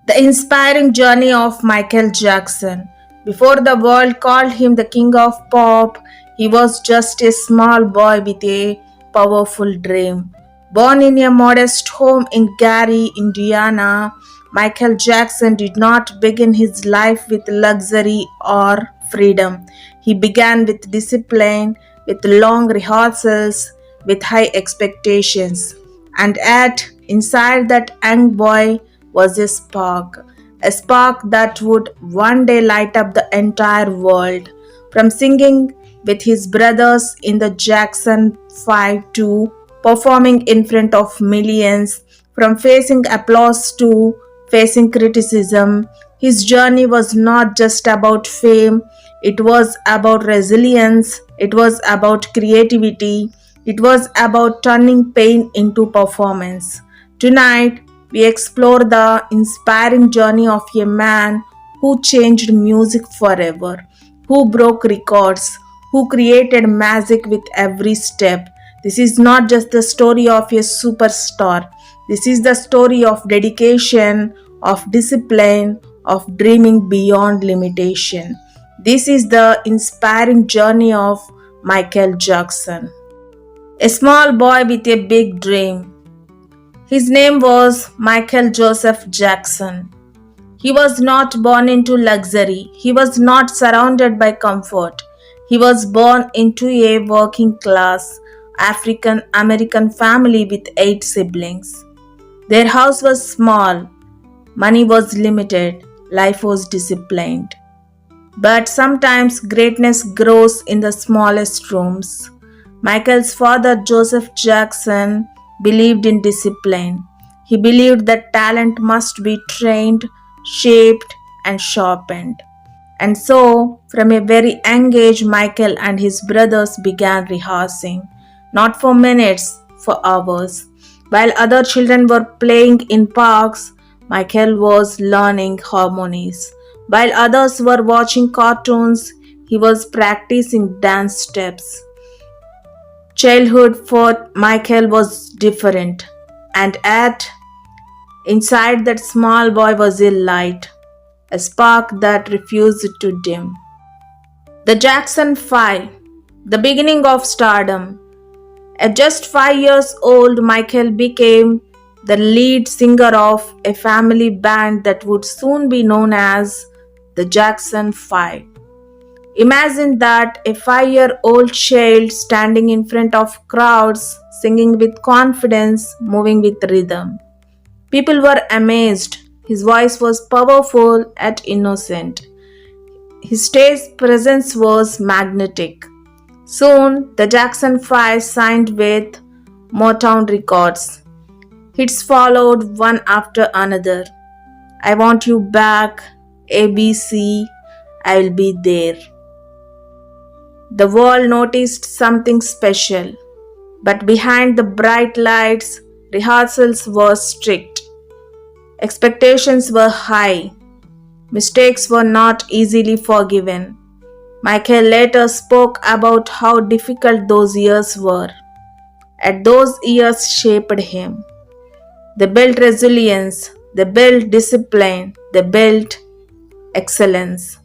The inspiring journey of Michael Jackson. Before the world called him the king of pop, he was just a small boy with a powerful dream. Born in a modest home in Gary, Indiana, Michael Jackson did not begin his life with luxury or freedom. He began with discipline, with long rehearsals, with high expectations. And yet, inside that young boy was a spark that would one day light up the entire world. From singing with his brothers in the Jackson 5 to performing in front of millions, from facing applause to facing criticism, his journey was not just about fame, it was about resilience, it was about creativity, it was about turning pain into performance. Tonight, we explore the inspiring journey of a man who changed music forever, who broke records, who created magic with every step. This is not just the story of a superstar, this is the story of dedication, of discipline, of dreaming beyond limitation. This is the inspiring journey of Michael Jackson. A small boy with a big dream. His name was Michael Joseph Jackson. He was not born into luxury. He was not surrounded by comfort. He was born into a working class African American family with 8 siblings. Their house was small, money was limited, life was disciplined. But sometimes greatness grows in the smallest rooms. Michael's father, Joseph Jackson, believed in discipline. He believed that talent must be trained, shaped, and sharpened. And so, from a very young age, Michael and his brothers began rehearsing, not for minutes, for hours. While other children were playing in parks, Michael was learning harmonies. While others were watching cartoons, he was practicing dance steps. Childhood for Michael was different, and yet, inside that small boy was a light, a spark that refused to dim. The Jackson 5, the beginning of stardom. At just 5 years old, Michael became the lead singer of a family band that would soon be known as the Jackson 5. Imagine that, a 5-year-old child standing in front of crowds, singing with confidence, moving with rhythm. People were amazed. His voice was powerful yet innocent. His stage presence was magnetic. Soon, the Jackson 5 signed with Motown Records. Hits followed one after another. I Want You Back, ABC, I Will Be There. The world noticed something special, but behind the bright lights, rehearsals were strict. Expectations were high. Mistakes were not easily forgiven. Michael later spoke about how difficult those years were. And those years shaped him. They built resilience, they built discipline, they built excellence.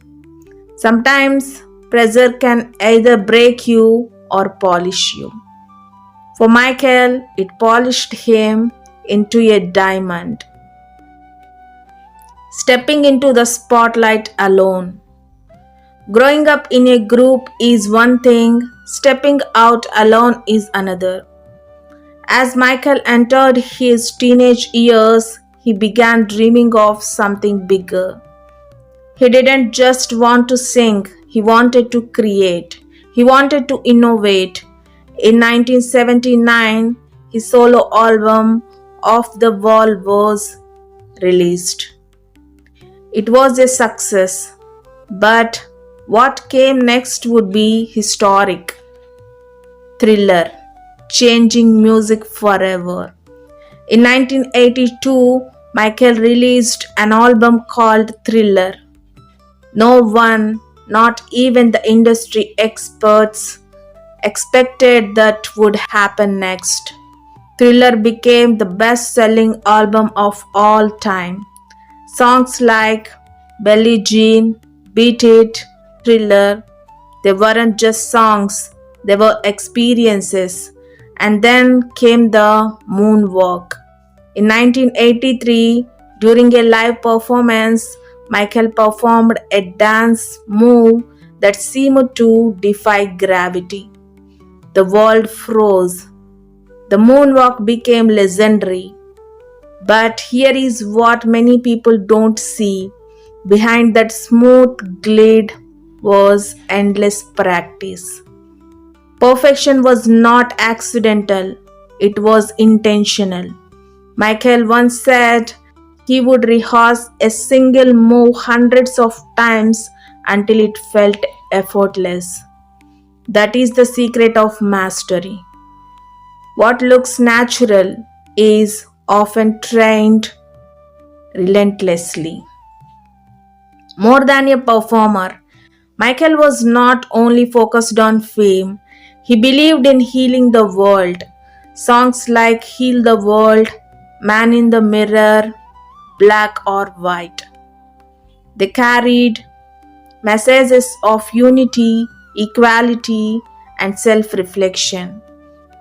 Sometimes pressure can either break you or polish you. For Michael, it polished him into a diamond. Stepping into the spotlight alone. Growing up in a group is one thing, stepping out alone is another. As Michael entered his teenage years, he began dreaming of something bigger. He didn't just want to sing, he wanted to create. He wanted to innovate. In 1979, his solo album, Off the Wall, was released. It was a success, but what came next would be historic. Thriller, changing music forever. In 1982, Michael released an album called Thriller. No one, not even the industry experts, expected that would happen next. Thriller became the best-selling album of all time. Songs like Billie Jean, Beat It, Thriller, they weren't just songs, they were experiences. And then came the moonwalk. In 1983, during a live performance, Michael performed a dance move that seemed to defy gravity. The world froze. The moonwalk became legendary. But here is what many people don't see. Behind that smooth glide was endless practice. Perfection was not accidental, it was intentional. Michael once said he would rehearse a single move hundreds of times until it felt effortless. That is the secret of mastery. What looks natural is often trained relentlessly. More than a performer, Michael was not only focused on fame, he believed in healing the world. Songs like Heal the World, Man in the Mirror, Black or White. They carried messages of unity, equality, and self reflection.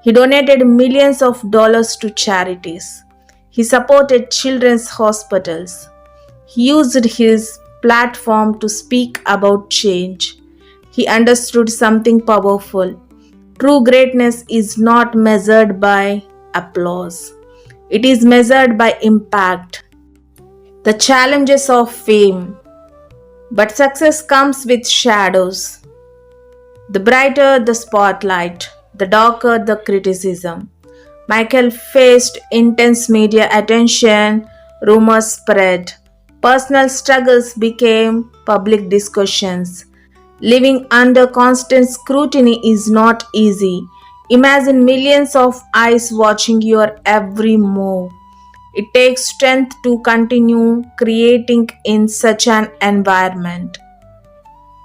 He donated millions of dollars to charities. He supported children's hospitals. He used his platform to speak about change. He understood something powerful. True greatness is not measured by applause, it is measured by impact. The challenges of fame. But success comes with shadows. The brighter the spotlight, the darker the criticism. Michael faced intense media attention, rumors spread, personal struggles became public discussions. Living under constant scrutiny is not easy. Imagine millions of eyes watching your every move. It takes strength to continue creating in such an environment.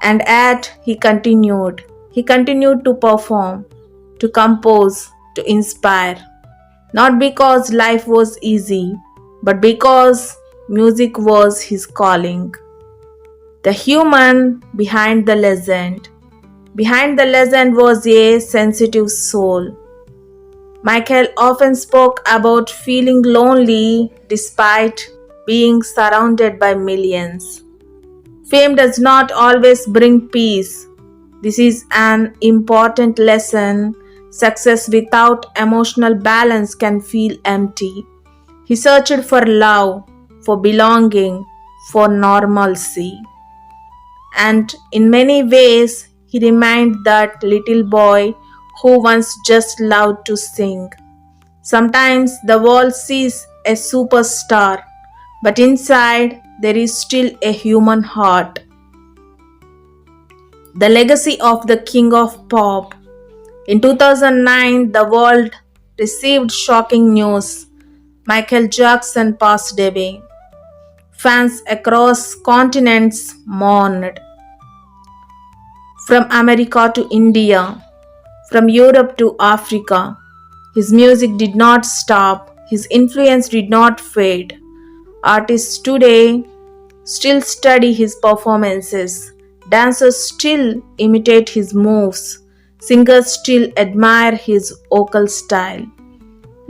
And yet he continued. He continued to perform, to compose, to inspire. Not because life was easy, but because music was his calling. The human behind the legend. Behind the legend was a sensitive soul. Michael often spoke about feeling lonely despite being surrounded by millions. Fame does not always bring peace. This is an important lesson. Success without emotional balance can feel empty. He searched for love, for belonging, for normalcy. And in many ways, he remained that little boy who once just loved to sing. Sometimes the world sees a superstar, but inside there is still a human heart. The legacy of the King of Pop. In 2009, the world received shocking news. Michael Jackson passed away. Fans across continents mourned. From America to India, from Europe to Africa, his music did not stop, his influence did not fade. Artists today still study his performances, dancers still imitate his moves, singers still admire his vocal style.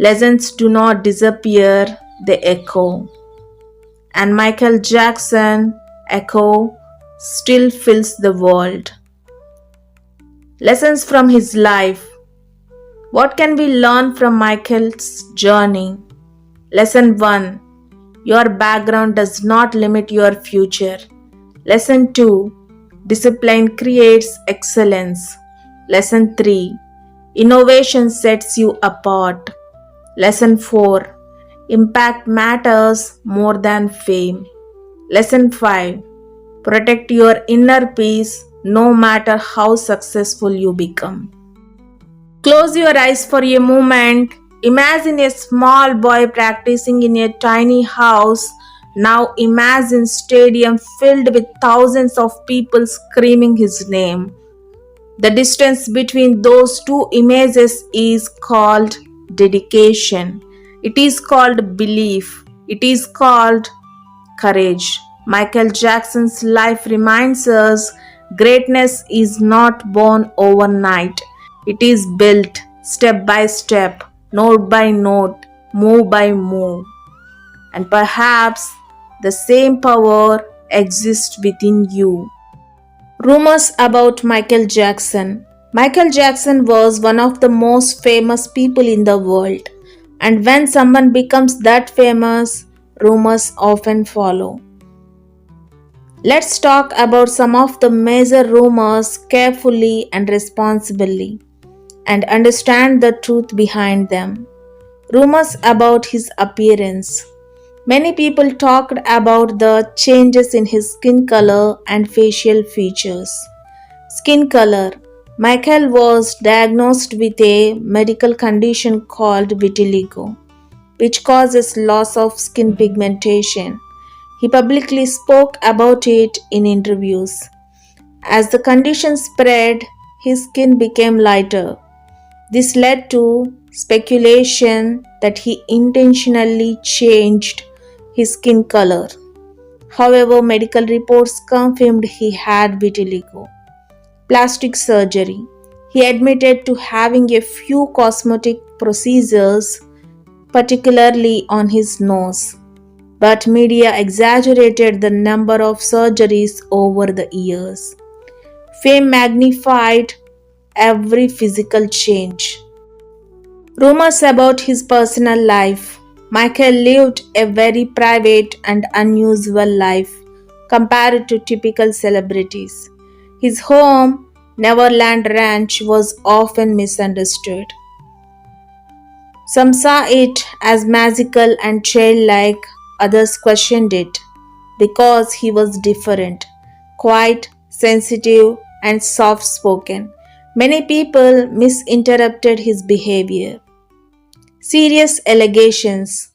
Legends do not disappear, they echo. And Michael Jackson echo still fills the world. Lessons from his life. What can we learn from Michael's journey? Lesson 1. Your background does not limit your future. Lesson 2. Discipline creates excellence. Lesson 3. Innovation sets you apart. Lesson 4. Impact matters more than fame. Lesson 5. Protect your inner peace no matter how successful you become. Close your eyes for a moment. Imagine a small boy practicing in a tiny house. Now imagine stadium filled with thousands of people screaming his name. The distance between those two images is called dedication. It is called belief. It is called courage. Michael Jackson's life reminds us greatness is not born overnight. It is built step by step, note by note, move by move. And perhaps the same power exists within you. Rumors about Michael Jackson. Michael Jackson was one of the most famous people in the world, and when someone becomes that famous, rumors often follow. Let's talk about some of the major rumors carefully and responsibly and understand the truth behind them. Rumors about his appearance. Many people talked about the changes in his skin color and facial features. Skin color. Michael was diagnosed with a medical condition called vitiligo, which causes loss of skin pigmentation. He publicly spoke about it in interviews. As the condition spread, his skin became lighter. This led to speculation that he intentionally changed his skin color. However, medical reports confirmed he had vitiligo. Plastic surgery. He admitted to having a few cosmetic procedures, particularly on his nose, but media exaggerated the number of surgeries over the years. Fame magnified every physical change. Rumors about his personal life. Michael lived a very private and unusual life compared to typical celebrities. His home, Neverland Ranch, was often misunderstood. Some saw it as magical and childlike, others questioned it because he was different, quiet, sensitive, and soft spoken. Many people misinterpreted his behavior. Serious allegations.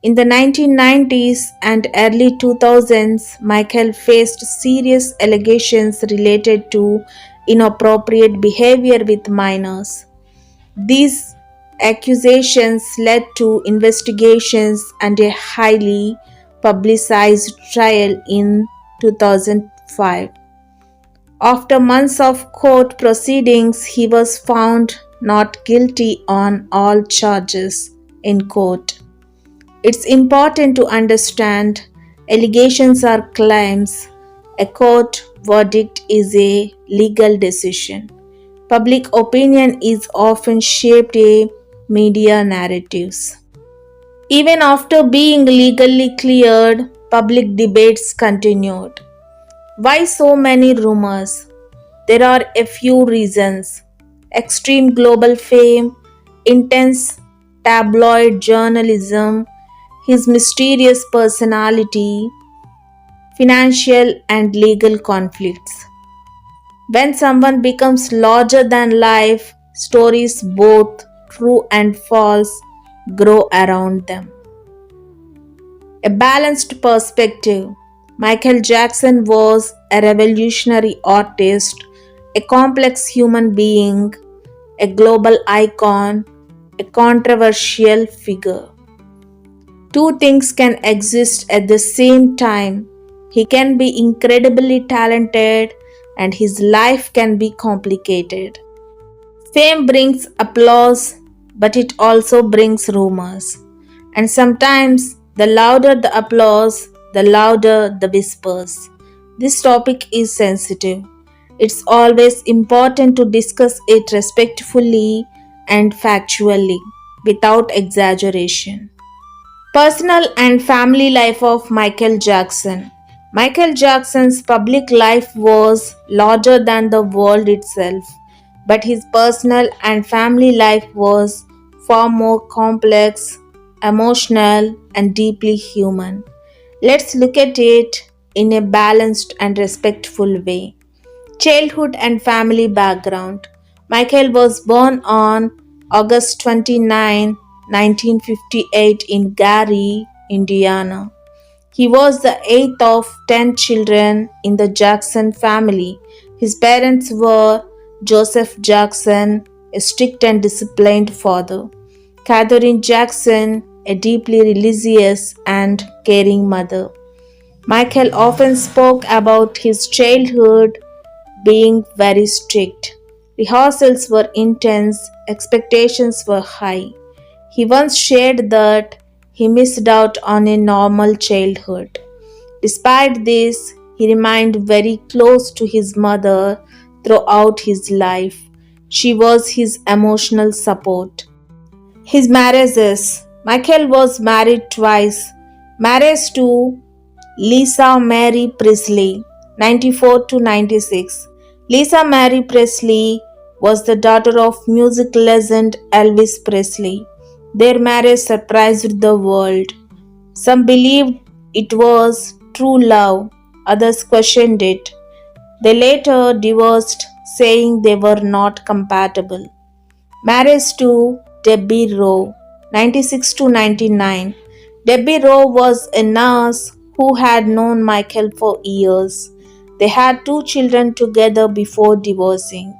In the 1990s and early 2000s, Michael faced serious allegations related to inappropriate behavior with minors. These accusations led to investigations and a highly publicized trial in 2005. After months of court proceedings, he was found not guilty on all charges in court. It's important to understand allegations are claims. A court verdict is a legal decision. Public opinion is often shaped by media narratives. Even after being legally cleared, public debates continued. Why so many rumors? There are a few reasons: extreme global fame, intense tabloid journalism, his mysterious personality, financial and legal conflicts. When someone becomes larger than life, stories both true and false grow around them. A balanced perspective. Michael Jackson was a revolutionary artist, a complex human being, a global icon, a controversial figure. Two things can exist at the same time. He can be incredibly talented and his life can be complicated. Fame brings applause, but it also brings rumors. And sometimes, the louder the applause, the louder the whispers. This topic is sensitive. It's always important to discuss it respectfully and factually, without exaggeration. Personal and family life of Michael Jackson. Michael Jackson's public life was larger than the world itself, but his personal and family life was far more complex, emotional, and deeply human. Let's look at it in a balanced and respectful way. Childhood and family background. Michael was born on August 29, 1958 in Gary, Indiana. He was the eighth of 10 children in the Jackson family. His parents were Joseph Jackson, a strict and disciplined father, Katherine Jackson, a deeply religious and caring mother. Michael often spoke about his childhood being very strict. Rehearsals were intense, expectations were high. He once shared that he missed out on a normal childhood. Despite this, he remained very close to his mother throughout his life. She was his emotional support. His marriages. Michael was married twice. Marriage to Lisa Mary Presley, 94 to 96. Lisa Mary Presley was the daughter of music legend Elvis Presley. Their marriage surprised the world. Some believed it was true love, others questioned it. They later divorced, saying they were not compatible. Marriage to Debbie Rowe, 96 to 99. Debbie Rowe was a nurse who had known Michael for years. They had two children together before divorcing.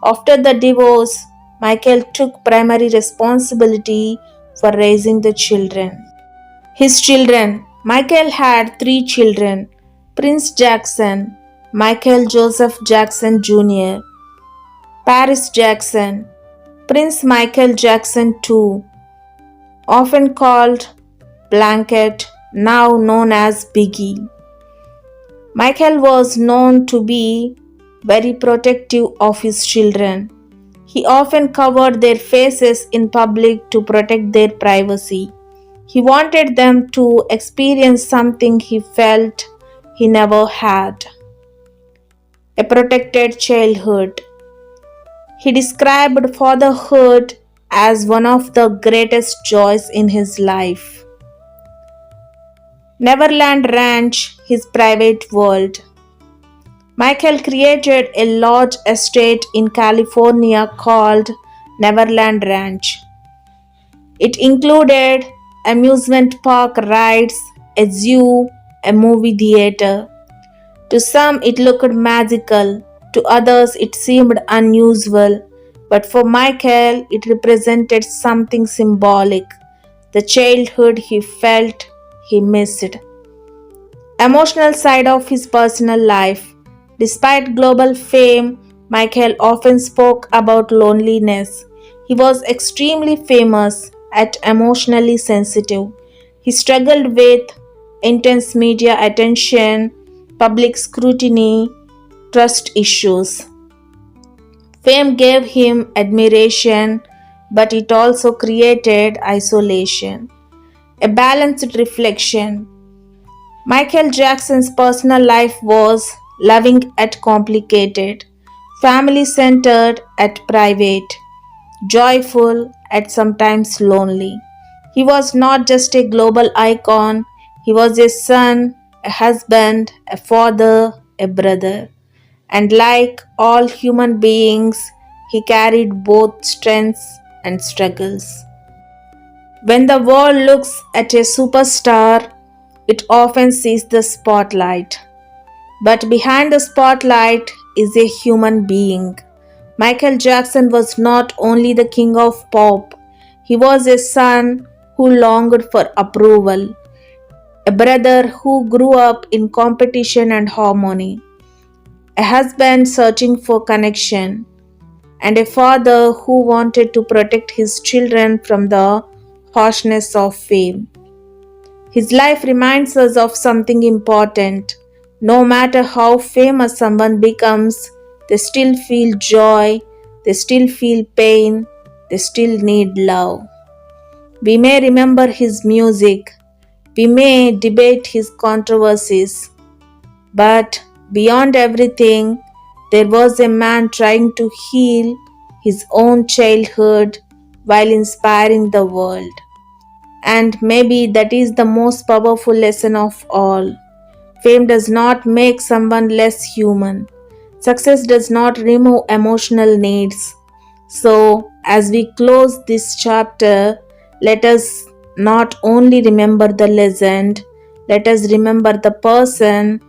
After the divorce, Michael took primary responsibility for raising the children. His children. Michael had three children: Prince Jackson, Michael Joseph Jackson Jr., Paris Jackson, Prince Michael Jackson II, often called Blanket, now known as Biggie. Michael was known to be very protective of his children. He often covered their faces in public to protect their privacy. He wanted them to experience something he felt he never had: a protected childhood. He described fatherhood as one of the greatest joys in his life. Neverland Ranch, his private world. Michael created a large estate in California called Neverland Ranch. It included amusement park rides, a zoo, a movie theater. To some, it looked magical, to others, it seemed unusual, but for Michael, it represented something symbolic: the childhood he felt he missed. Emotional side of his personal life. Despite global fame, Michael often spoke about loneliness. He was extremely famous at emotionally sensitive. He struggled with intense media attention, public scrutiny, trust issues. Fame gave him admiration, but it also created isolation. A balanced reflection. Michael Jackson's personal life was loving at complicated, family centered at private, joyful at sometimes lonely. He was not just a global icon, he was a son, a husband, a father, a brother. And like all human beings, he carried both strengths and struggles. When the world looks at a superstar, it often sees the spotlight. But behind the spotlight is a human being. Michael Jackson was not only the king of pop, he was a son who longed for approval, a brother who grew up in competition and harmony, a husband searching for connection, and a father who wanted to protect his children from the harshness of fame. His life reminds us of something important. No matter how famous someone becomes, they still feel joy, they still feel pain, they still need love. We may remember his music, we may debate his controversies, but beyond everything, there was a man trying to heal his own childhood while inspiring the world. And maybe that is the most powerful lesson of all. Fame does not make someone less human. Success does not remove emotional needs. So, as we close this chapter, let us not only remember the legend, let us remember the person